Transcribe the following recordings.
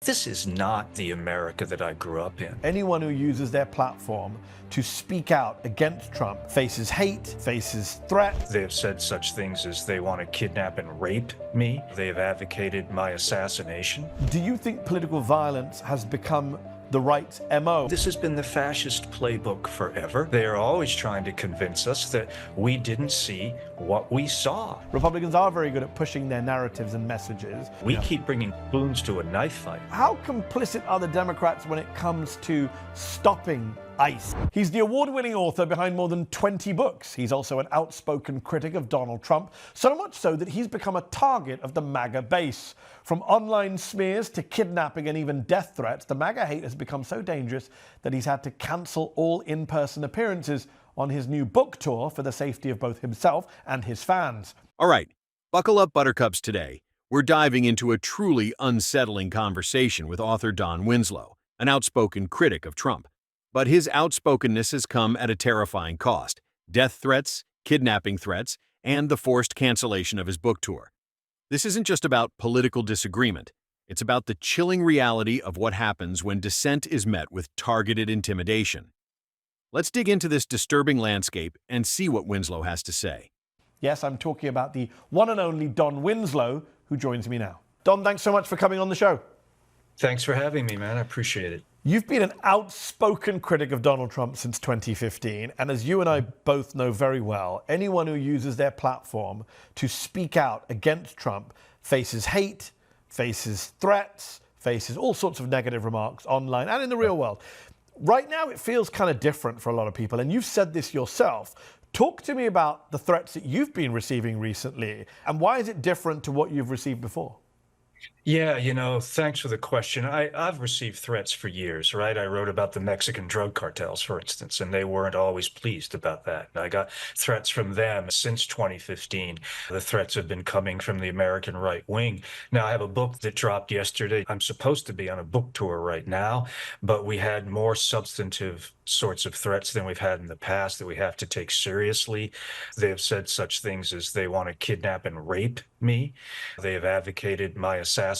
This is not the America that I grew up in. Anyone who uses their platform to speak out against Trump faces hate, faces threat. They have said such things as they want to kidnap and rape me. They have advocated my assassination. Do you think political violence has become the right MO? This has been the fascist playbook forever. They are always trying to convince us that we didn't see what we saw. Republicans are very good at pushing their narratives and messages. We keep bringing spoons to a knife fight. How complicit are the Democrats when it comes to stopping ICE? He's the award-winning author behind more than 20 books. He's also an outspoken critic of Donald Trump, so much so that he's become a target of the MAGA base. From online smears to kidnapping and even death threats, the MAGA hate has become so dangerous that he's had to cancel all in-person appearances on his new book tour for the safety of both himself and his fans. All right, buckle up, Buttercups. Today, we're diving into a truly unsettling conversation with author Don Winslow, an outspoken critic of Trump. But his outspokenness has come at a terrifying cost: death threats, kidnapping threats, and the forced cancellation of his book tour. This isn't just about political disagreement. It's about the chilling reality of what happens when dissent is met with targeted intimidation. Let's dig into this disturbing landscape and see what Winslow has to say. Yes, I'm talking about the one and only Don Winslow, who joins me now. Don, thanks so much for coming on the show. Thanks for having me, man. I appreciate it. You've been an outspoken critic of Donald Trump since 2015, and as you and I both know very well, anyone who uses their platform to speak out against Trump faces hate, faces threats, faces all sorts of negative remarks online and in the real world. Right now, it feels kind of different for a lot of people, and you've said this yourself. Talk to me about the threats that you've been receiving recently, and why is it different to what you've received before? Yeah, thanks for the question. I've received threats for years, right? I wrote about the Mexican drug cartels, for instance, and they weren't always pleased about that. I got threats from them since 2015. The threats have been coming from the American right wing. Now, I have a book that dropped yesterday. I'm supposed to be on a book tour right now, but we had more substantive sorts of threats than we've had in the past that we have to take seriously. They have said such things as they want to kidnap and rape me. They have advocated my assassination.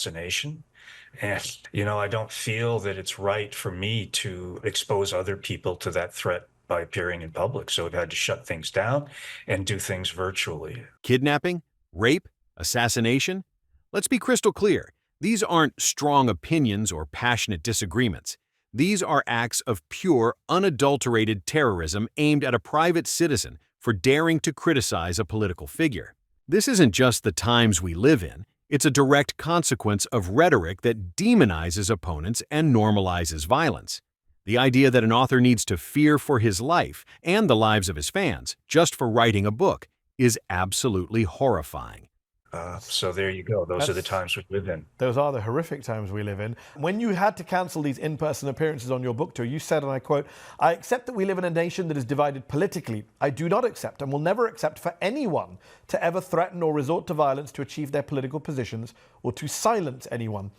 And, I don't feel that it's right for me to expose other people to that threat by appearing in public. So we've had to shut things down and do things virtually. Kidnapping, rape, assassination? Let's be crystal clear. These aren't strong opinions or passionate disagreements. These are acts of pure, unadulterated terrorism aimed at a private citizen for daring to criticize a political figure. This isn't just the times we live in. It's a direct consequence of rhetoric that demonizes opponents and normalizes violence. The idea that an author needs to fear for his life and the lives of his fans just for writing a book is absolutely horrifying. So there you go. Those are the times we live in. Those are the horrific times we live in. When you had to cancel these in-person appearances on your book tour, you said, and I quote, "I accept that we live in a nation that is divided politically. I do not accept and will never accept for anyone to ever threaten or resort to violence to achieve their political positions or to silence anyone."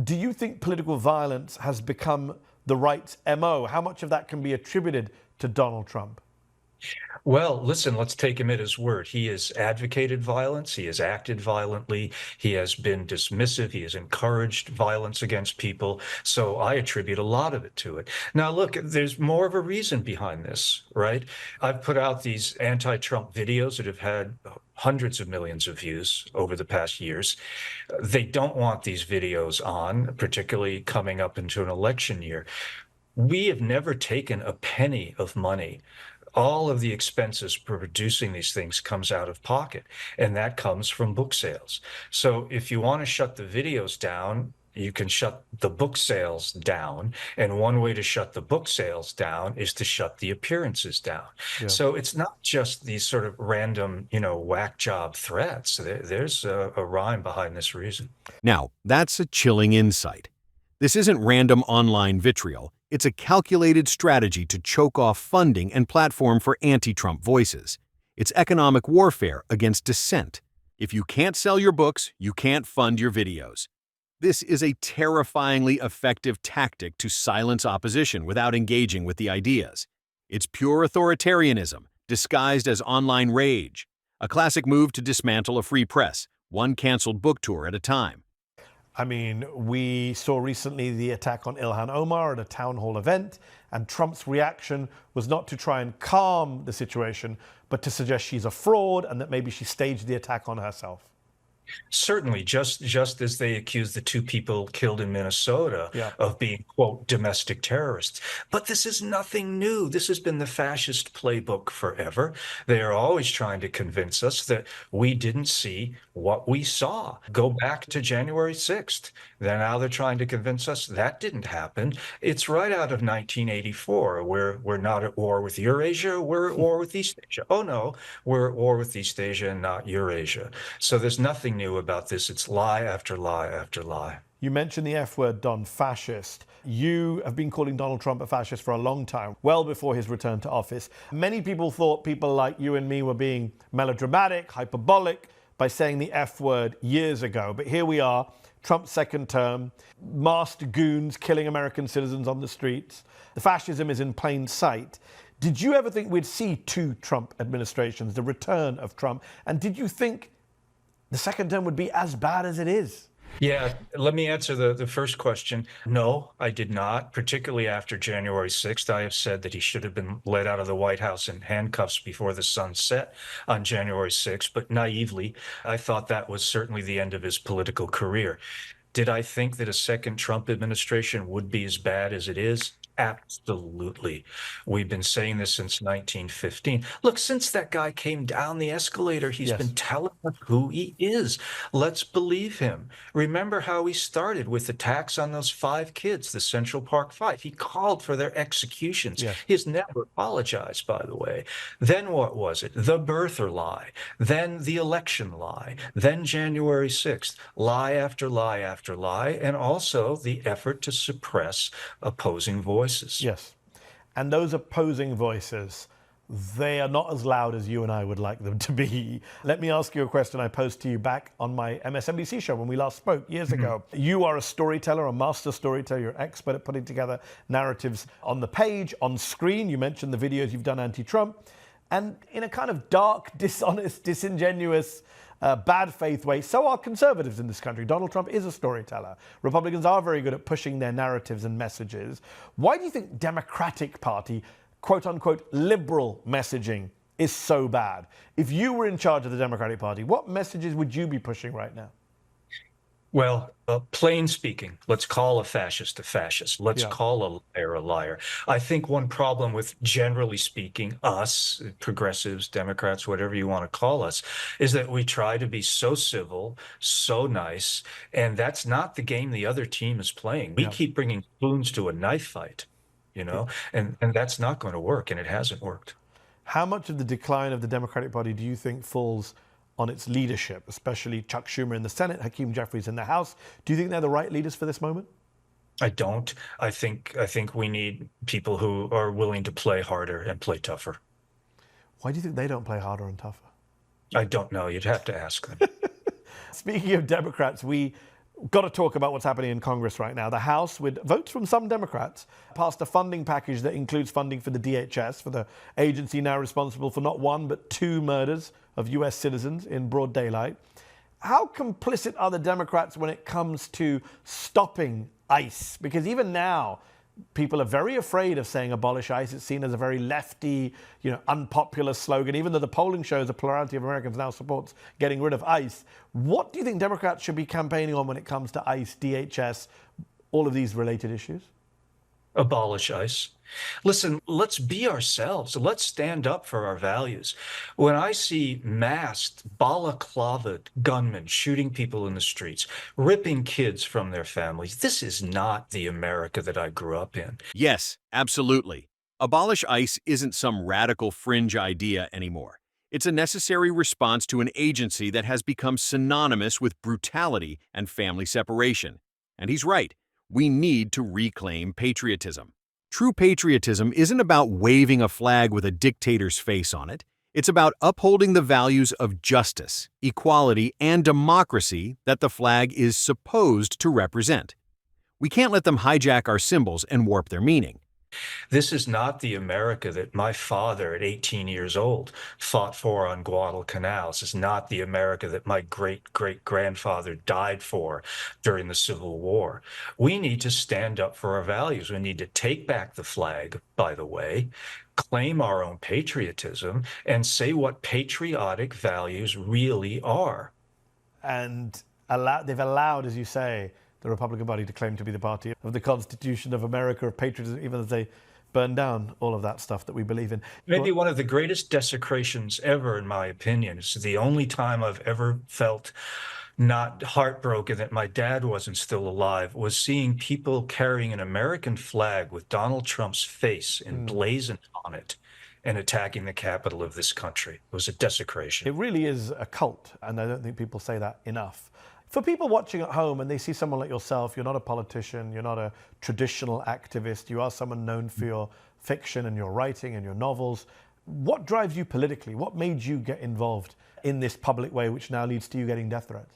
Do you think political violence has become the right MO? How much of that can be attributed to Donald Trump? Well, listen, let's take him at his word. He has advocated violence. He has acted violently. He has been dismissive. He has encouraged violence against people. So I attribute a lot of it to it. Now, look, there's more of a reason behind this, right? I've put out these anti-Trump videos that have had hundreds of millions of views over the past years. They don't want these videos on, particularly coming up into an election year. We have never taken a penny of money. All of the expenses for producing these things comes out of pocket, and that comes from book sales. So if you want to shut the videos down, you can shut the book sales down. And one way to shut the book sales down is to shut the appearances down. Yeah. So it's not just these sort of random, whack job threats. There's a rhyme behind this reason. Now, that's a chilling insight. This isn't random online vitriol. It's a calculated strategy to choke off funding and platform for anti-Trump voices. It's economic warfare against dissent. If you can't sell your books, you can't fund your videos. This is a terrifyingly effective tactic to silence opposition without engaging with the ideas. It's pure authoritarianism, disguised as online rage, a classic move to dismantle a free press, one canceled book tour at a time. I mean, we saw recently the attack on Ilhan Omar at a town hall event, and Trump's reaction was not to try and calm the situation, but to suggest she's a fraud and that maybe she staged the attack on herself. Certainly, just as they accused the two people killed in Minnesota Yeah. of being, quote, domestic terrorists. But this is nothing new. This has been the fascist playbook forever. They are always trying to convince us that we didn't see what we saw. Go back to January 6th. Then now they're trying to convince us that didn't happen. It's right out of 1984. We're not at war with Eurasia, we're at war with East Asia. Oh no, we're at war with East Asia and not Eurasia. So there's nothing new about this. It's lie after lie after lie. You mentioned the F word, Don, fascist. You have been calling Donald Trump a fascist for a long time, well before his return to office. Many people thought people like you and me were being melodramatic, hyperbolic, by saying the F word years ago. But here we are, Trump's second term, masked goons killing American citizens on the streets. The fascism is in plain sight. Did you ever think we'd see two Trump administrations, the return of Trump? And did you think the second term would be as bad as it is? Yeah, let me answer the first question. No, I did not, particularly after January 6th. I have said that he should have been let out of the White House in handcuffs before the sun set on January 6th, but naively, I thought that was certainly the end of his political career. Did I think that a second Trump administration would be as bad as it is? Absolutely. We've been saying this since 1915. Look, since that guy came down the escalator, he's Yes. been telling us who he is. Let's believe him. Remember how he started with attacks on those 5 kids, the Central Park Five. He called for their executions. Yes. He's never apologized, by the way. Then what was it? The birther lie. Then the election lie. Then January 6th. Lie after lie after lie. And also the effort to suppress opposing voices. Yes. And those opposing voices, they are not as loud as you and I would like them to be. Let me ask you a question I posed to you back on my MSNBC show when we last spoke years ago. You are a storyteller, a master storyteller. You're an expert at putting together narratives on the page, on screen. You mentioned the videos you've done anti-Trump. And in a kind of dark, dishonest, disingenuous, bad faith way, so are conservatives in this country. Donald Trump is a storyteller. Republicans are very good at pushing their narratives and messages. Why do you think Democratic Party, quote unquote, liberal messaging is so bad? If you were in charge of the Democratic Party, what messages would you be pushing right now? Well, plain speaking, let's call a fascist a fascist. Let's Yeah. call a liar a liar. I think one problem with, generally speaking, us, progressives, Democrats, whatever you want to call us, is that we try to be so civil, so nice, and that's not the game the other team is playing. We Yeah. keep bringing spoons to a knife fight, and that's not going to work, and it hasn't worked. How much of the decline of the Democratic Party do you think falls on its leadership, especially Chuck Schumer in the Senate, Hakeem Jeffries in the House? Do you think they're the right leaders for this moment? I don't. I think we need people who are willing to play harder and play tougher. Why do you think they don't play harder and tougher? I don't know. You'd have to ask them. Speaking of Democrats, we got to talk about what's happening in Congress right now. The House, with votes from some Democrats, passed a funding package that includes funding for the DHS, for the agency now responsible for not one but 2 murders of US citizens in broad daylight. How complicit are the Democrats when it comes to stopping ICE? Because even now, people are very afraid of saying abolish ICE. It's seen as a very lefty, unpopular slogan, even though the polling shows a plurality of Americans now supports getting rid of ICE. What do you think Democrats should be campaigning on when it comes to ICE, DHS, all of these related issues? Abolish ICE. Listen, let's be ourselves. Let's stand up for our values. When I see masked, balaclavaed gunmen shooting people in the streets, ripping kids from their families, this is not the America that I grew up in. Yes, absolutely. Abolish ICE isn't some radical fringe idea anymore. It's a necessary response to an agency that has become synonymous with brutality and family separation. And he's right. We need to reclaim patriotism. True patriotism isn't about waving a flag with a dictator's face on it. It's about upholding the values of justice, equality, and democracy that the flag is supposed to represent. We can't let them hijack our symbols and warp their meaning. This is not the America that my father at 18 years old fought for on Guadalcanal. This is not the America that my great-great-grandfather died for during the Civil War. We need to stand up for our values. We need to take back the flag, by the way, claim our own patriotism, and say what patriotic values really are. And they've allowed, as you say, the Republican Party to claim to be the party of the Constitution of America, of patriotism, even as they burn down all of that stuff that we believe in. Maybe one of the greatest desecrations ever, in my opinion. It's the only time I've ever felt not heartbroken that my dad wasn't still alive, was seeing people carrying an American flag with Donald Trump's face emblazoned on it and attacking the capital of this country. It was a desecration. It really is a cult, and I don't think people say that enough. For people watching at home and they see someone like yourself, you're not a politician, you're not a traditional activist, you are someone known for your fiction and your writing and your novels. What drives you politically? What made you get involved in this public way, which now leads to you getting death threats?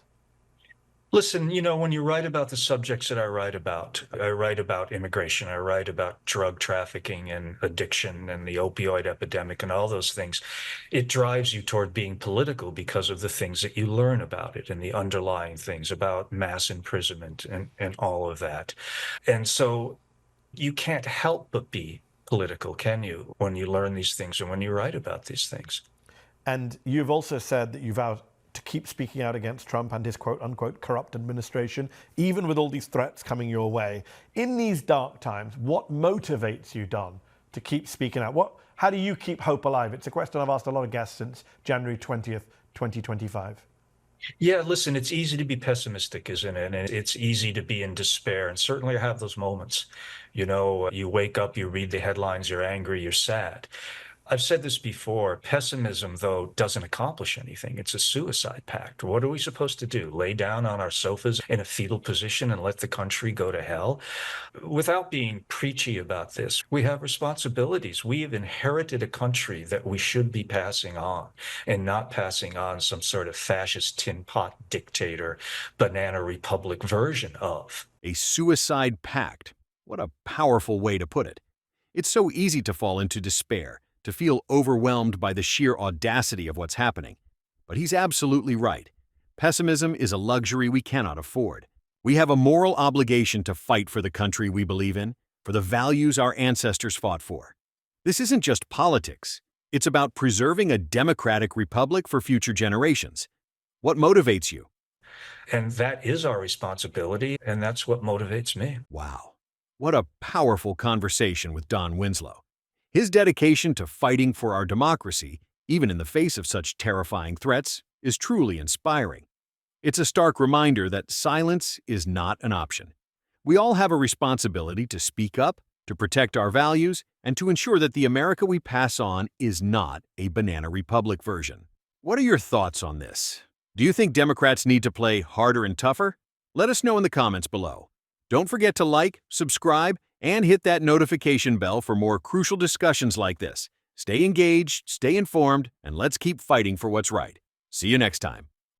Listen, when you write about the subjects that I write about immigration, I write about drug trafficking and addiction and the opioid epidemic and all those things. It drives you toward being political because of the things that you learn about it and the underlying things about mass imprisonment and all of that. And so you can't help but be political, can you, when you learn these things and when you write about these things? And you've also said that you vowed to keep speaking out against Trump and his quote-unquote corrupt administration, even with all these threats coming your way. In these dark times, what motivates you, Don, to keep speaking out? How do you keep hope alive? It's a question I've asked a lot of guests since January 20th, 2025. Yeah, listen, it's easy to be pessimistic, isn't it? And it's easy to be in despair. And certainly I have those moments. You wake up, you read the headlines, you're angry, you're sad. I've said this before, pessimism, though, doesn't accomplish anything. It's a suicide pact. What are we supposed to do? Lay down on our sofas in a fetal position and let the country go to hell? Without being preachy about this, we have responsibilities. We have inherited a country that we should be passing on and not passing on some sort of fascist tin pot dictator, banana republic version of. A suicide pact. What a powerful way to put it. It's so easy to fall into despair, to feel overwhelmed by the sheer audacity of what's happening. But he's absolutely right. Pessimism is a luxury we cannot afford. We have a moral obligation to fight for the country we believe in, for the values our ancestors fought for. This isn't just politics. It's about preserving a democratic republic for future generations. What motivates you? And that is our responsibility, and that's what motivates me. Wow. What a powerful conversation with Don Winslow. His dedication to fighting for our democracy, even in the face of such terrifying threats, is truly inspiring. It's a stark reminder that silence is not an option. We all have a responsibility to speak up, to protect our values, and to ensure that the America we pass on is not a banana republic version. What are your thoughts on this? Do you think Democrats need to play harder and tougher? Let us know in the comments below. Don't forget to like, subscribe, and hit that notification bell for more crucial discussions like this. Stay engaged, stay informed, and let's keep fighting for what's right. See you next time.